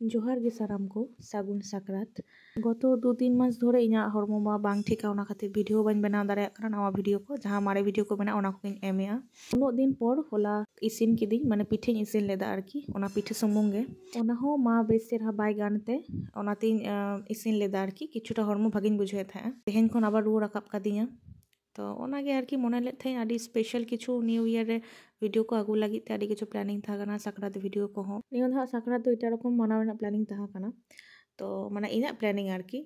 जोहार गे साराम को सागुन साकरात गत 2-3 मास धरे इना हरमो मा बांग ठिका ओना खातिर वीडियो बाñ बनाव दाड़ेयाग काना नवा वीडियो को जहां मारे वीडियो को मेना ओना को एमेआ उनो दिन पर होला इसिन किदी माने पिठेñ इसिन लेदा आरकी ओना पिठे सुमुंग गे ओना हो मा बेस चेहरा बाय गानते ओनातिñ इसिन लेदा आरकी किछुटा हरमो भागिñ बुझे था तेहेñ खन आबार रुआ राकाब कादिया तो ओनागे आरकी मने लेत थे आडी स्पेशल किछु न्यू ईयर रे वीडियो को आगु लगी ते आडी किछु प्लानिंग था कना साकरात वीडियो को हो नियो धा साकरात तो इटा रकम मनाव रेना प्लानिंग था कना तो माने इना प्लानिंग आरकी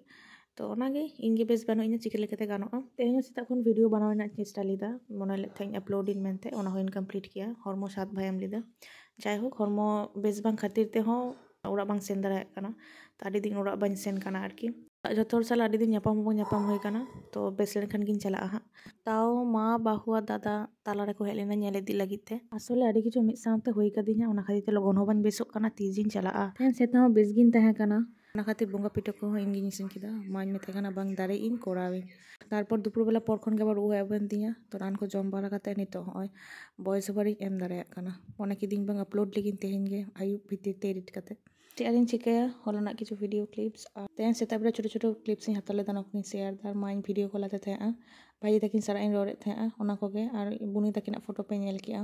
तो ओनागे इनगे बेस बानो इना चिके लेकते गानोआ तेहेñ सेता खन वीडियो बनाव रेना चेष्टा लिदा मने लेत थे अपलोड इन मेनते ओना होइन कंप्लीट किया हरमो साथ भायम लिदा जाय हो हरमो बेस बांग खातिर ते हो ओरा बांग सेन दाड़ा कना तो आडी दिन ओरा बाñ सेन कना आरकी जोथोर साल आडी दिन ᱧᱟᱯᱟᱢ हुई कना तो बेस लेनखान गिन चला हा ताओ मा बाहुआ दादा ताला रे को हेज लेना ñेल इदी लागित ते आसले आडी किछु मिद सावते हुई कदिña ओना खातिर ते लगन हो बाñ बेसोग कना तीजिन चला तेन सेता हो बेस गिन तहे कना ओना खातिर बोंगा पिठा को इन गिन इसिन किदा माñ मेते कना बांग दारे इन कोरावे तारपर दुपुर बेला पर खन के आबार उ एबन दिया तो रान को जम बारा काते नितो होय वॉइस ओवर एम दाड़ेयाग कना ओना किदिन बांग अपलोड लेगिन तेहेñ गे आयुब भितिर ते एडिट काते तेरिन चिकाया होलाना किछु वीडियो क्लिप्स तेन सेता बेला छोटो छोटो क्लिप्स इन हतले दाना को शेयर दार माñ वीडियो को लाते थे भाई तकिन सारा इन रोरे थे ओना को गे आर बुनी तकिन फोटो पे नेल किया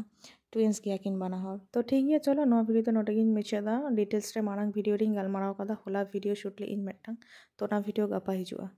ट्विंस किया किन बाना हर तो ठीक है चलो नो वीडियो तो नोटे गिन मेचेदा डिटेल्स रे मारांग वीडियो रिंग गालमाराव कदा होला वीडियो शूट ले इन मेटटांग तो ना वीडियो गापा हिजुआ।